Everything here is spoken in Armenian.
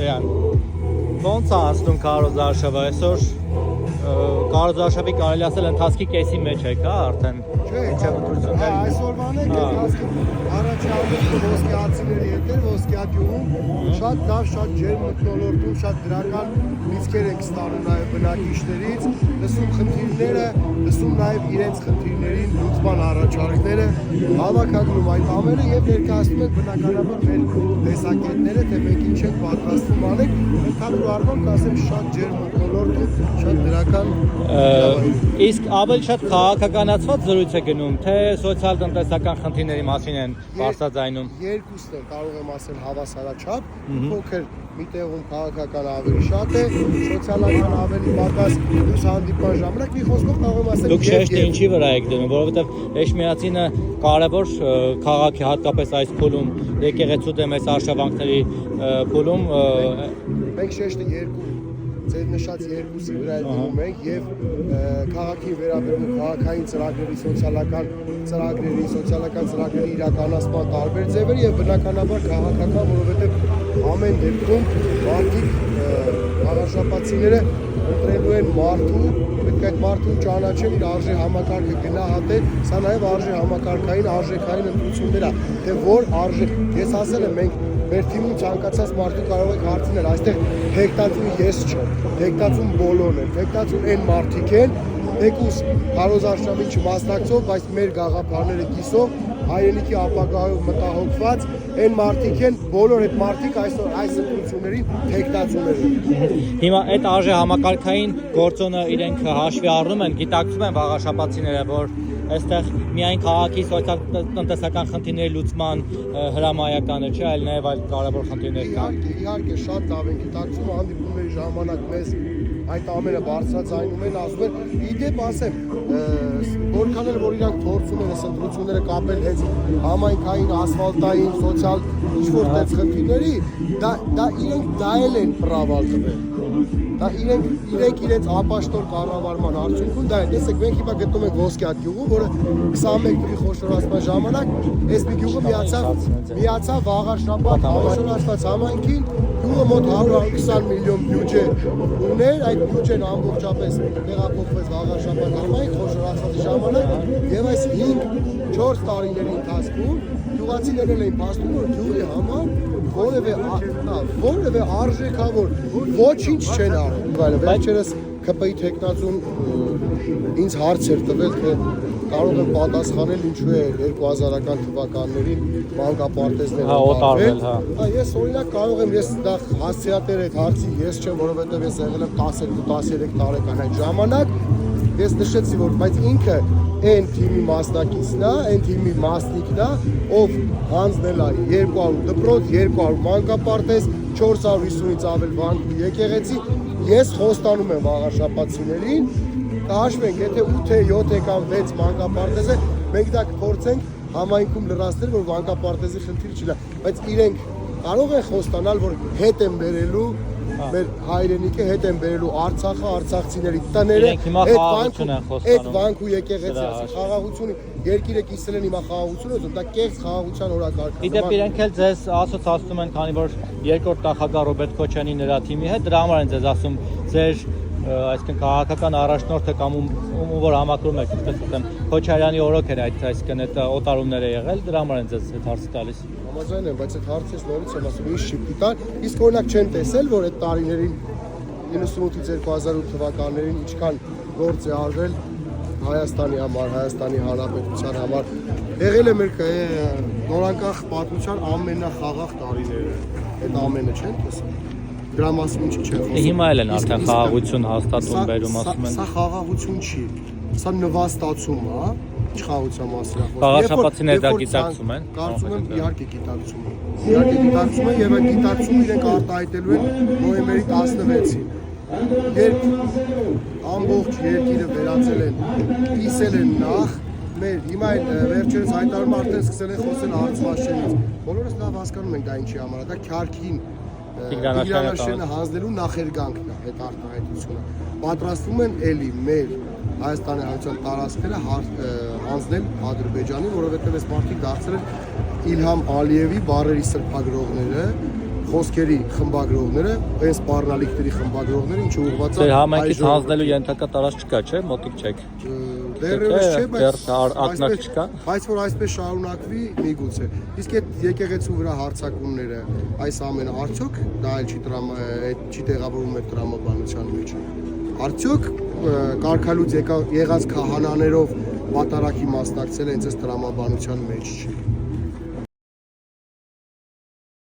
Տեյան, ոնց է անցնում քարոզարշավը, այսօր քարոզարշավի կարելի ասել ընթացքի կեսի մեջ եք, հա, արդեն այսօրվան է կեսի առաջավետ ոսկեացիների հետեր, ոսկեատյուղում շատ լավ, շատ ջերմ մթնոլորտում, շատ դրական լիցքեր ենք ստանում նաև բնակիչներից, լսում խնդիրները, լսում նաև իրենց խնդիրներին լուծման առաջարկները, հավաքագրում այդ ամենը եւ ներկայացնում ենք բնականաբար մեր տեսակետները, թե մենք ինչ ենք պատրաստվում անենք, ընդհանուր առմամբ կասեմ շատ ջերմ մթնոլորտում, շատ դրական իսկ ավելի շատ քաղաքականացված զրույց է գնում, թե սոցիալ-տնտեսական խնդիրների մասին են բարձրաձայնում։ Երկուսն են, կարող եմ ասել հավասարաչափ, փոքր մի տեղում քաղաքական ավելի շատ է, սոցիալական ավելի պակաս, դուրս հանդիպման ժամանակ մի խոսքով կարող եմ ասել։ Դուք շեշտը ինչի վրա եք դնում, որովհետև Էջմիածինը կարևոր քաղաք է, հատկապես այս փուլում, եկեղեցու դեմ այս արշավանքների փուլում։ Մենք շեշտը երկու ձեր նշած երկուսի վրա դնում ենք եւ քաղաքի վերաբերյալ քաղաքային ծրագրերի, սոցիալական ծրագրերի իրականացման տարբեր ձևեր եւ բնականաբար քաղաքական, որովհետեւ ամեն դեպքում մարդիկ առանձնապատիները ընտրելու են մարդու, պետք է այդ մարդուն ճանաչեն, իր արժե համակարգը գնահատեն, սա նաեւ արժե համակարգային, արժեքային ընտրություններ է, թե որ արժե, ես ասել եմ մենք մեր թիմում ցանկացած մարդու կարող եք հարցնել, այստեղ հեկտացում ես չեմ, հեկտացում բոլորն են, հեկտացում այն մարդիկ են, եկուս քարոզարշավին չմասնակցող, բայց մեր գաղափարները կիսող, հայրենիքի ապագայով մտահոգված, այն մարդիկ են, բոլոր այդ մարդիկ այսօր այս ընտրություններին հեկտացում են։ Հիմա այդ արժե համակարգային գործոնը իրենք հաշվի առնում են, գիտակցում են վաղաշաբաթցիները, որ այստեղ միայն քաղաքի սոցիալ-տնտեսական խնդիրների լուծման հրամայականը չէ, այլ նաև այլ կարևոր խնդիրներ կան։ Իհարկե, շատ լավ են գիտակցում, հանդիպումների ժամանակ մեզ այդ ամենը բարձրացնում են, ասում են, իդեպ ասեմ, որքան էլ որ իրանք փորձում են այս ընտրությունները կապել հենց համայնքային, ասֆալտային, սոցիալ ինչ-որ տեղ խնդիրների, դա իրենք նայել են պրավալ տվել։ Դա իրենք իրենց ապաշտոր կառավարման արդյունքում դա է։ Տեսեք, մենք հիմա գտնում ենք Ոսկեատ գյուղում, որը 21 թվականի խոշորացման ժամանակ այս մի գյուղը միացավ Վաղաշաբաթ խոշորացված համայնքին, գյուղը մոտ 120 միլիոն բյուջե ուներ, այդ բյուջեն ամբողջապես տեղափոխվեց Վաղաշաբաթ համայնք խոշորացվածի ժամանակ եւ այս 5-4 տարիների ընթացքում գյուղացիներն էին փաստում, որ գյուղի համար որևէ արժեքավոր ոչինչ չեն արել։ Վերջերս ԿՊ-ի տեխնացուն ինձ հարց էր տվել, թե կարող եմ պատասխանել ինչու է 2000-ական թվականներին մանկապարտեզներ օտարվել։ Ես օրինակ կարող եմ, ես դա հասցեատեր այդ հարցի ես չեմ, որովհետև ես եղել եմ 12-13 տարեկան այդ ժամանակ, ես նշեցի, որ բայց ինքը այն թիմի մասնակիցն է, այն թիմի մասնիկն է, ով հանձնել է 200 դպրոց, 200 մանկապարտեզ, 450-ից ավել վանք ու եկեղեցի, ես խոստանում եմ վաղաշաբաթցիներին, կհաշվենք, եթե 8, 7 կամ 6 մանկապարտեզ է, մենք դա կփորձենք համայնքում լրացնել, որ մանկապարտեզի խնդիր չլա, բայց իրենք կարող են խոստանալ, որ հետ են բերելու մեր հայրենիքը, հետ են բերելու Արցախը, արցախցիների տները, այդ վանք ու եկեղեցի, խաղաղությունը, երկիրը կիսել են հիմա խաղաղությունը, դա կեղծ խաղաղության օրակարգ է։ Իդեպ իրենք էլ ձեզ ասոցացնում են, քանի որ երկրորդ նախագահ Ռոբերտ Քոչարյանի նրա թիմի հետ, դրա համար են ձեզ ասում, ձեր այսինքն քաղաքական առաջնորդը կամ ում որ համակրում եք, այսպես ասեմ, Քոչարյանի օրոք էր այդ այսինքն այդ օտարումները եղել, դրա համար են ձեզ այդ հարցը տալիս։ Համաձայն եմ, բայց այդ հարցը նորից եմ ասում, ինչ շիպտի տան, իսկ օրինակ չեն տեսել, որ այդ տարիներին 98-ից 2008 թվականներին ինչքան գործ է արվել Հայաստանի համար, Հայաստանի Հանրապետության համար, եղել է մեր նորանկախ պատմության ամենախաղաղ տարիները, այդ ամենը չեն տեսել։ Դրա մասին ինչ չեն խոսում։ Հիմա էլ են արդեն խաղաղություն հաստատում բերում, ասում են։ Սա խաղաղություն չի, սա նվաստացում է, ինչ խաղաղության մասին է խոսքը։ Վաղաշաբաթցիները դա գիտակցում են։ Կարծում եմ իհարկե գիտակցում են։ Իհարկե գիտակցում են եւ այդ գիտակցումը իրենք արտահայտելու են նոյեմբերի 16-ին։ Երբ ամբողջ երկիրը վերածել են, կիսել են նախ մեր հիմա այդ վերջերս հայտարարում արդեն սկսել են խոսել արծվաշենից։ Բոլորս լավ հասկանում ենք դա ինչի համար է, դա քյարքին Տիգրանաշենը հանձնելու նախերգանքն է այդ արտահայտությունը։ Պատրաստվում են էլի մեր Հայաստանի Հանրապետության տարածքները հանձնել Ադրբեջանին, որովհետև այս մարդիկ դարձել են Իլհամ Ալիևի բառերի սրբագրողները, խոսքերի խմբագրողները, այն սպառնալիքների խմբագրողները, ինչը ուղղված է Ձեր համայնքից հանձնելու ենթակա տարած չկա, չէ՞, մոտիկ չեք։ դեռևս չէ, ակնարկ չկա։ բայց որ այսպես շարունակվի, միգուցե։ Իսկ այդ եկեղեցու վրա հարձակումները, այս ամենը արդյոք դա էլ չի տեղավորվում այդ տրամաբանության մեջ։ Արդյոք կարգալուց եղած քահանաներով պատարակի մասնակցել հենց այս տրամաբանության մեջ չի։